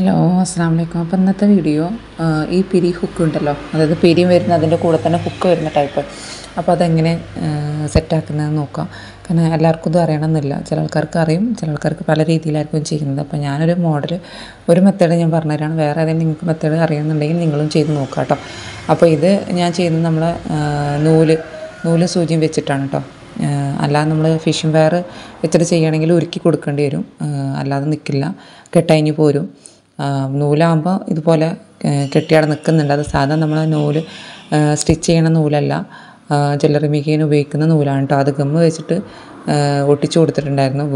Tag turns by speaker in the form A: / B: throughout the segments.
A: Hello അസ്സലാമു അലൈക്കും. അപ്പോൾ ഇന്നത്തെ വീഡിയോ ഈ പിരി ഹുക്ക് ഉണ്ടല്ലോ, അതായത് പിരി വരുന്ന അതിൻ്റെ കൂടെ തന്നെ ഹുക്ക് വരുന്ന ടൈപ്പ്. അപ്പോൾ അതെങ്ങനെ സെറ്റാക്കുന്നതെന്ന് നോക്കാം. കാരണം എല്ലാവർക്കും ഇത് അറിയണമെന്നില്ല. ചില ആൾക്കാർക്ക് അറിയും, ചില ആൾക്കാർക്ക് പല രീതിയിലായിരിക്കും ചെയ്യുന്നത്. അപ്പോൾ ഞാനൊരു മോഡൽ, ഒരു മെത്തേഡ് ഞാൻ പറഞ്ഞുതരാണ്. വേറെ ഏതെങ്കിലും നിങ്ങൾക്ക് മെത്തേഡ് അറിയുന്നുണ്ടെങ്കിൽ നിങ്ങളും ചെയ്ത് നോക്കാം കേട്ടോ. അപ്പോൾ ഇത് ഞാൻ ചെയ്യുന്നത് നമ്മളെ നൂല് സൂചിയും വെച്ചിട്ടാണ് കേട്ടോ. അല്ലാതെ നമ്മൾ ഫിഷിംഗ് വെയർ വെച്ചിട്ട് ചെയ്യുകയാണെങ്കിൽ ഉരുക്കി കൊടുക്കേണ്ടി വരും, അല്ലാതെ നിൽക്കില്ല, കെട്ടഴിഞ്ഞ് പോരും. നൂലാകുമ്പോൾ ഇതുപോലെ കെട്ടിയാടെ നിൽക്കുന്നുണ്ട്. അത് സാധാരണ നമ്മൾ നൂല് സ്റ്റിച്ച് ചെയ്യണ നൂലല്ല, ജ്വല്ലറി മേക്കിങ്ങിന് ഉപയോഗിക്കുന്ന നൂലാണ് കേട്ടോ. അത് ഗമ്മ് വെച്ചിട്ട് ഒട്ടിച്ചു കൊടുത്തിട്ടുണ്ടായിരുന്നു.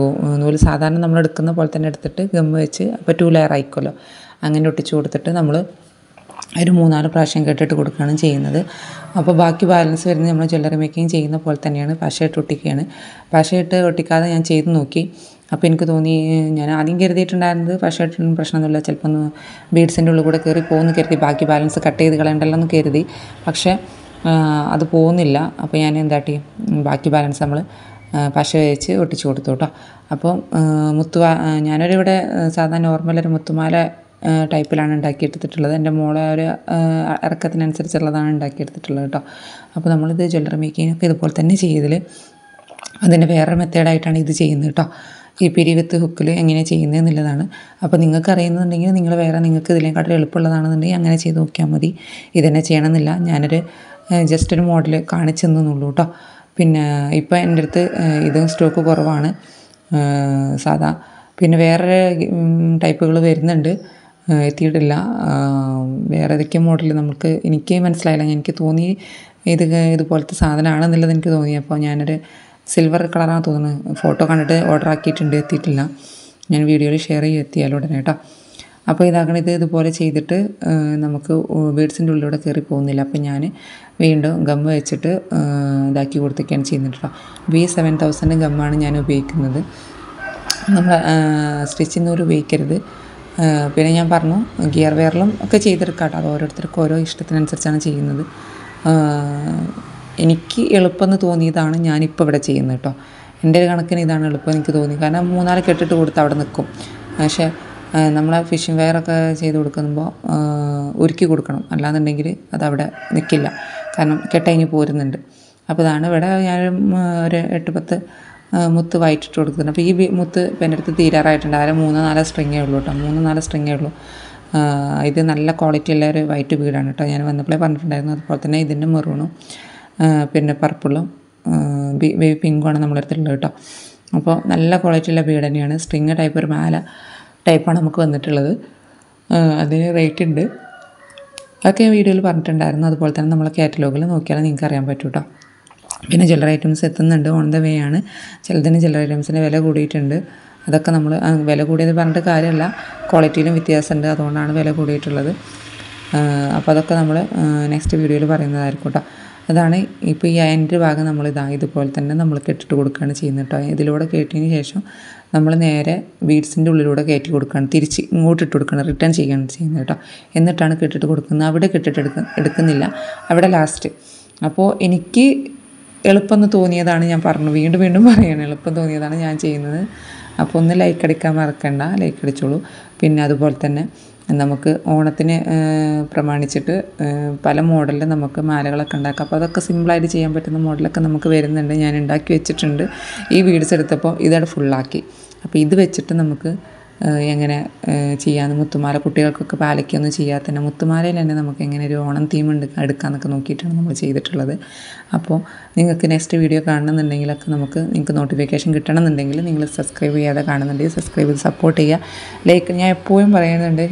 A: നൂല് സാധാരണ നമ്മൾ എടുക്കുന്ന പോലെ തന്നെ എടുത്തിട്ട് ഗമ്മ് വെച്ച്, അപ്പോൾ 2 ലെയർ ആയിക്കുമല്ലോ, അങ്ങനെ ഒട്ടിച്ചു കൊടുത്തിട്ട് നമ്മൾ ഒരു 3-4 പ്രാവശ്യം കെട്ടിട്ട് കൊടുക്കുകയാണ് ചെയ്യുന്നത്. അപ്പോൾ ബാക്കി ബാലൻസ് വരുന്നത് നമ്മൾ ജ്വല്ലറി മേക്കിങ് ചെയ്യുന്ന പോലെ തന്നെയാണ്, പശയിട്ട് ഒട്ടിക്കുകയാണ്. പശയിട്ട് ഒട്ടിക്കാതെ ഞാൻ ചെയ്ത് നോക്കി. അപ്പോൾ എനിക്ക് തോന്നി, ഞാൻ ആദ്യം കരുതിയിട്ടുണ്ടായിരുന്നത് പശയിട്ടൊന്നും പ്രശ്നമൊന്നുമില്ല, ചിലപ്പോൾ ഒന്ന് ബീഡ്സിൻ്റെ ഉള്ളിൽ കൂടെ കയറി പോകുമെന്ന് കരുതി, ബാക്കി ബാലൻസ് കട്ട് ചെയ്ത് കളയണ്ടല്ലോ എന്ന് കരുതി. പക്ഷേ അത് പോകുന്നില്ല. അപ്പോൾ ഞാൻ എന്താട്ടി, ബാക്കി ബാലൻസ് നമ്മൾ പശ വെച്ച് ഒട്ടിച്ചു കൊടുത്തു കേട്ടോ. അപ്പോൾ ഞാനൊരിവിടെ സാധാരണ നോർമലൊരു മുത്തുമാല ടൈപ്പിലാണ് ഉണ്ടാക്കിയെടുത്തിട്ടുള്ളത്. എൻ്റെ മോളെ ഒരു ഇറക്കത്തിനനുസരിച്ചുള്ളതാണ് ഉണ്ടാക്കിയെടുത്തിട്ടുള്ളത് കേട്ടോ. അപ്പോൾ നമ്മളിത് ജ്വല്ലറി മേക്കിങ്ങിനൊക്കെ ഇതുപോലെ തന്നെ ചെയ്തതിൽ അതിൻ്റെ വേറെ മെത്തേഡായിട്ടാണ് ഇത് ചെയ്യുന്നത് കേട്ടോ. ഈ പിരി വിത്ത് ഹുക്കിൽ എങ്ങനെ ചെയ്യുന്നത് എന്നുള്ളതാണ്. അപ്പോൾ നിങ്ങൾക്ക് അറിയുന്നുണ്ടെങ്കിൽ നിങ്ങൾക്ക് ഇതിനെക്കാട്ടിലും എളുപ്പമുള്ളതാണെന്നുണ്ടെങ്കിൽ അങ്ങനെ ചെയ്ത് നോക്കിയാൽ മതി. ഇതന്നെ ചെയ്യണമെന്നില്ല, ഞാനൊരു ജസ്റ്റ് ഒരു മോഡൽ കാണിച്ചു തന്നുള്ളൂ കേട്ടോ. പിന്നെ ഇപ്പോൾ എൻ്റെ അടുത്ത് ഇത് സ്റ്റോക്ക് കുറവാണ് സാധാ. പിന്നെ വേറെ ടൈപ്പുകൾ വരുന്നുണ്ട്, എത്തിയിട്ടില്ല. വേറെ ഏതൊക്കെ മോഡൽ എനിക്ക് മനസ്സിലായില്ല. എനിക്ക് തോന്നി ഇതുപോലത്തെ സാധനമാണെന്നുള്ളത് എനിക്ക് തോന്നി. അപ്പോൾ ഞാനൊരു സിൽവർ കളറാണ് തോന്നുന്നത്, ഫോട്ടോ കണ്ടിട്ട് ഓർഡർ ആക്കിയിട്ടുണ്ട്, എത്തിയിട്ടില്ല. ഞാൻ വീഡിയോയിൽ ഷെയർ എത്തിയാലോ ഉടനെ കേട്ടോ. അപ്പോൾ ഇതുപോലെ ചെയ്തിട്ട് നമുക്ക് ബീഡ്സിൻ്റെ ഉള്ളിലൂടെ കയറി പോകുന്നില്ല. അപ്പോൾ ഞാൻ വീണ്ടും ഗമ്മ് വെച്ചിട്ട് ഇതാക്കി കൊടുത്തൊക്കെയാണ് ചെയ്യുന്നത് കേട്ടോ. B7000 ഗമ്മാണ് ഞാൻ ഉപയോഗിക്കുന്നത്. നമ്മൾ സ്റ്റിച്ചിങ് നൂല് ഉപയോഗിക്കരുത്. പിന്നെ ഞാൻ പറഞ്ഞു, ഗിയർ വെയറിലും ഒക്കെ ചെയ്തെടുക്കാം കേട്ടോ. അത് ഓരോരുത്തർക്കും ഓരോ ഇഷ്ടത്തിനനുസരിച്ചാണ് ചെയ്യുന്നത്. എനിക്ക് എളുപ്പമെന്ന് തോന്നിയതാണ് ഞാനിപ്പോൾ ഇവിടെ ചെയ്യുന്നത് കേട്ടോ. എൻ്റെ ഒരു കണക്കിന് ഇതാണ് എളുപ്പം എനിക്ക് തോന്നി. കാരണം 3-4 കെട്ടിട്ട് കൊടുത്ത് അവിടെ നിൽക്കും. പക്ഷേ നമ്മളെ ഫിഷിംഗ് വെയറൊക്കെ ചെയ്ത് കൊടുക്കുമ്പോൾ ഒരുക്കി കൊടുക്കണം, അല്ലാന്നുണ്ടെങ്കിൽ അതവിടെ നിൽക്കില്ല, കാരണം കെട്ടഴിഞ്ഞ് പോരുന്നുണ്ട്. അപ്പോൾ ഇതാണ് ഇവിടെ ഞാൻ ഒരു 8-10 മുത്ത് വൈറ്റിട്ട് കൊടുക്കുന്നുണ്ട്. അപ്പോൾ ഈ മുത്ത് ഇപ്പം എൻ്റെ അടുത്ത് തീരാറായിട്ടുണ്ട്. 3-4 സ്ട്രിങ്ങേ ഉള്ളൂ കേട്ടോ, 3-4 സ്ട്രിങ്ങേ ഉള്ളൂ. ഇത് നല്ല ക്വാളിറ്റി ഉള്ള ഒരു വൈറ്റ് ബീഡാണ് കേട്ടോ. ഞാൻ വന്നപ്പോഴേ പറഞ്ഞിട്ടുണ്ടായിരുന്നു. അതുപോലെ തന്നെ ഇതിൻ്റെ മെറൂണും പിന്നെ പർപ്പിളും ബേബി പിങ്കുമാണ് നമ്മളെടുത്തിട്ടുള്ളത് കേട്ടോ. അപ്പോൾ നല്ല ക്വാളിറ്റി ഉള്ള ബീഡ് തന്നെയാണ്. സ്ട്രിങ് ടൈപ്പ് ഒരു മാല ടൈപ്പാണ് നമുക്ക് വന്നിട്ടുള്ളത്. അതിന് റേറ്റ് ഉണ്ട്, അതൊക്കെ വീഡിയോയിൽ പറഞ്ഞിട്ടുണ്ടായിരുന്നു. അതുപോലെ തന്നെ നമ്മളെ കാറ്റലോഗിൽ നോക്കിയാൽ നിങ്ങൾക്ക് അറിയാൻ പറ്റും കേട്ടോ. പിന്നെ ജ്വല്ലറി ഐറ്റംസ് എത്തുന്നുണ്ട്, ഓൺ ദ വേ ആണ്. ചിലതിന് ജ്വല്ലറി ഐറ്റംസിൻ്റെ വില കൂടിയിട്ടുണ്ട്. അതൊക്കെ നമ്മൾ വില കൂടിയത് പറഞ്ഞിട്ട് കാര്യമല്ല, ക്വാളിറ്റിയിലും വ്യത്യാസമുണ്ട്, അതുകൊണ്ടാണ് വില കൂടിയിട്ടുള്ളത്. അപ്പോൾ അതൊക്കെ നമ്മൾ നെക്സ്റ്റ് വീഡിയോയിൽ പറയുന്നതായിരിക്കും കേട്ടോ. അതാണ് ഇപ്പോൾ ഈ അതിൻ്റെ ഭാഗം ഇതുപോലെ തന്നെ നമ്മൾ കെട്ടിട്ട് കൊടുക്കുകയാണ് ചെയ്യുന്നത് കേട്ടോ. ഇതിലൂടെ കയറ്റിയതിന് ശേഷം നമ്മൾ നേരെ ബീഡ്സിൻ്റെ ഉള്ളിലൂടെ കയറ്റി കൊടുക്കുകയാണ്, തിരിച്ച് ഇങ്ങോട്ട് ഇട്ട് കൊടുക്കണം, റിട്ടേൺ ചെയ്യുകയാണ് ചെയ്യുന്നത് കേട്ടോ. എന്നിട്ടാണ് കെട്ടിട്ട് കൊടുക്കുന്നത്. അവിടെ കെട്ടിട്ട് എടുക്കുന്നില്ല, അവിടെ ലാസ്റ്റ്. അപ്പോൾ എനിക്ക് എളുപ്പമെന്ന് തോന്നിയതാണ് ഞാൻ പറഞ്ഞു, വീണ്ടും പറയണം, എളുപ്പം തോന്നിയതാണ് ഞാൻ ചെയ്യുന്നത്. അപ്പോൾ ഒന്ന് ലൈക്ക് അടിക്കാൻ മറക്കണ്ട, ലൈക്ക് അടിച്ചോളൂ. പിന്നെ അതുപോലെ തന്നെ നമുക്ക് ഓണത്തിന് പ്രമാണിച്ചിട്ട് പല മോഡലിൽ നമുക്ക് മാലകളൊക്കെ ഉണ്ടാക്കാം. അപ്പോൾ അതൊക്കെ സിമ്പിളായിട്ട് ചെയ്യാൻ പറ്റുന്ന മോഡലൊക്കെ നമുക്ക് വരുന്നുണ്ട്. ഞാൻ ഉണ്ടാക്കി വെച്ചിട്ടുണ്ട്. ഈ വീഡിയോസ് എടുത്തപ്പോൾ ഇതവിടെ ഫുള്ളാക്കി. അപ്പോൾ ഇത് വെച്ചിട്ട് നമുക്ക് എങ്ങനെ ചെയ്യാമെന്ന്, മുത്തുമാല കുട്ടികൾക്കൊക്കെ പാലയ്ക്കൊന്നും ചെയ്യാതെ തന്നെ മുത്തുമാലയിൽ തന്നെ നമുക്ക് എങ്ങനെ ഒരു ഓണം തീം എടുക്കാമെന്നൊക്കെ നോക്കിയിട്ടാണ് നമ്മൾ ചെയ്തിട്ടുള്ളത്. അപ്പോൾ നിങ്ങൾക്ക് നെക്സ്റ്റ് വീഡിയോ കാണണമെന്നുണ്ടെങ്കിലൊക്കെ നിങ്ങൾക്ക് നോട്ടിഫിക്കേഷൻ കിട്ടണമെന്നുണ്ടെങ്കിൽ നിങ്ങൾ സബ്സ്ക്രൈബ് ചെയ്യാതെ കാണുന്നുണ്ടെങ്കിൽ സബ്സ്ക്രൈബ് ചെയ്ത് സപ്പോർട്ട് ചെയ്യുക. ലൈക്ക് ഞാൻ എപ്പോഴും പറയുന്നുണ്ട്,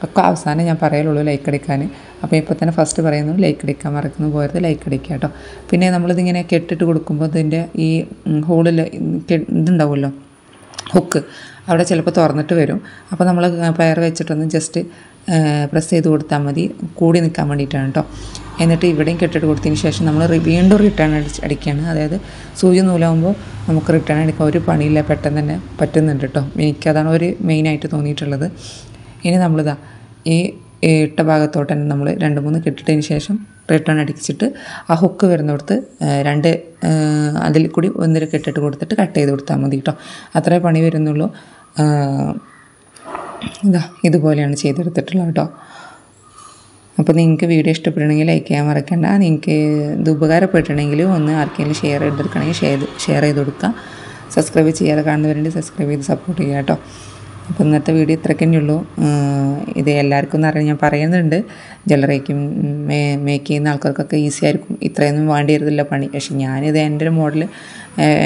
A: ഒക്കെ അവസാനം ഞാൻ പറയുള്ളൂ ലൈക്ക് അടിക്കാൻ. അപ്പോൾ ഇപ്പോൾ തന്നെ ഫസ്റ്റ് പറയുന്നു, ലൈക്ക് അടിക്കാൻ മറക്കുന്നു പോയത്, ലൈക്ക് അടിക്കുക കേട്ടോ. പിന്നെ നമ്മളിതിങ്ങനെ കെട്ടിട്ട് കൊടുക്കുമ്പോൾ ഇതിൻ്റെ ഈ ഹോളിൽ ഇതുണ്ടാവുമല്ലോ, ഹുക്ക്, അവിടെ ചിലപ്പോൾ തുറന്നിട്ട് വരും. അപ്പോൾ നമ്മൾ പയർ വെച്ചിട്ടൊന്ന് ജസ്റ്റ് പ്രസ് ചെയ്ത് കൊടുത്താൽ മതി, കൂടി നിൽക്കാൻ വേണ്ടിയിട്ടാണ് കേട്ടോ. എന്നിട്ട് ഇവിടെയും കെട്ടിട്ട് കൊടുത്തതിന് ശേഷം നമ്മൾ വീണ്ടും റിട്ടേൺ അടിക്കുകയാണ്. അതായത് സൂചി നൂലാകുമ്പോൾ നമുക്ക് റിട്ടേൺ അടിക്കാൻ ഒരു പണിയില്ല, പെട്ടെന്ന് തന്നെ പറ്റുന്നുണ്ട് കേട്ടോ. എനിക്കതാണ് ഒരു മെയിനായിട്ട് തോന്നിയിട്ടുള്ളത്. ഇനി നമ്മളിതാ ഈ ഇട്ട ഭാഗത്തോട്ട് തന്നെ നമ്മൾ 2-3 കെട്ടിട്ടതിന് ശേഷം റിട്ടേൺ അടിച്ചിട്ട് ആ ഹുക്ക് വരുന്നിടത്ത് അതിൽ കൂടി 1 കെട്ടിട്ട് കൊടുത്തിട്ട് കട്ട് ചെയ്ത് കൊടുത്താൽ മതി കേട്ടോ. അത്രേ പണി വരുന്നുള്ളൂ. ഇതുപോലെയാണ് ചെയ്തെടുത്തിട്ടുള്ളത് കേട്ടോ. അപ്പോൾ നിങ്ങൾക്ക് വീഡിയോ ഇഷ്ടപ്പെടണമെങ്കിൽ ലൈക്ക് ചെയ്യാൻ മറക്കണ്ട. നിങ്ങൾക്ക് ഇത് ഉപകാരപ്പെട്ടിട്ടുണ്ടെങ്കിൽ ഒന്ന് ആർക്കെങ്കിലും ഷെയർ ചെയ്തെടുക്കണമെങ്കിൽ ഷെയർ ചെയ്ത് കൊടുക്കുക. സബ്സ്ക്രൈബ് ചെയ്യാതെ കാണുന്നവരുണ്ടെങ്കിൽ സബ്സ്ക്രൈബ് ചെയ്ത് സപ്പോർട്ട് ചെയ്യുക കേട്ടോ. അപ്പോൾ ഇന്നത്തെ വീഡിയോ ഇത്രയ്ക്ക് തന്നെയുള്ളൂ. ഇത് എല്ലാവർക്കും എന്ന് അറിയാൻ ഞാൻ പറയുന്നുണ്ട്. ജ്വല്ലറിക്കും മേക്ക് ചെയ്യുന്ന ആൾക്കാർക്കൊക്കെ ഈസി ആയിരിക്കും, ഇത്രയൊന്നും വേണ്ടി വരുന്നില്ല പണി. പക്ഷേ ഞാനിത് എൻ്റെ ഒരു മോഡൽ,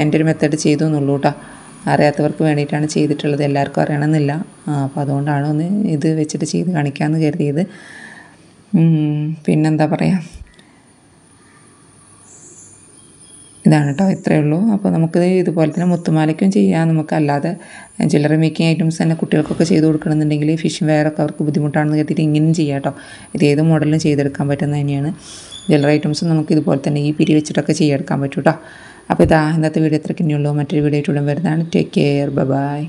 A: എൻ്റെ ഒരു മെത്തേഡ് ചെയ്തു എന്നുള്ളൂ കേട്ടോ. അറിയാത്തവർക്ക് വേണ്ടിയിട്ടാണ് ചെയ്തിട്ടുള്ളത്, എല്ലാവർക്കും അറിയണമെന്നില്ല. അപ്പോൾ അതുകൊണ്ടാണ് ഒന്ന് ഇത് വെച്ചിട്ട് ചെയ്ത് കാണിക്കാമെന്ന് കരുതിയത്. പിന്നെന്താ പറയുക, ഇതാണ് കേട്ടോ, ഇത്രയേ ഉള്ളൂ. അപ്പോൾ നമുക്ക് ഇതുപോലെ തന്നെ മുത്തുമാലയ്ക്കും ചെയ്യാം. നമുക്ക് അല്ലാതെ ജ്വല്ലറി മേക്കിംഗ് ഐറ്റംസ് തന്നെ കുട്ടികൾക്കൊക്കെ ചെയ്ത് കൊടുക്കണമെന്നുണ്ടെങ്കിൽ ഫിഷിംഗ് വെയറൊക്കെ അവർക്ക് ബുദ്ധിമുട്ടാണെന്ന് കരുതിയിട്ട് ഇങ്ങനെയും ചെയ്യാം കേട്ടോ. ഇത് ഏത് മോഡലിലും ചെയ്തെടുക്കാൻ പറ്റുന്നത് തന്നെയാണ്. ജ്വല്ലറി ഐറ്റംസ് നമുക്ക് ഇതുപോലെ തന്നെ ഈ പിരി വെച്ചിട്ടൊക്കെ ചെയ്തെടുക്കാൻ പറ്റും കേട്ടോ. അപ്പോൾ ഇന്നത്തെ വീഡിയോ ഇത്രയ്ക്ക് തന്നെയുള്ളൂ. മറ്റൊരു വീഡിയോ ആയിട്ട് വരുന്നതാണ്. Take care, by.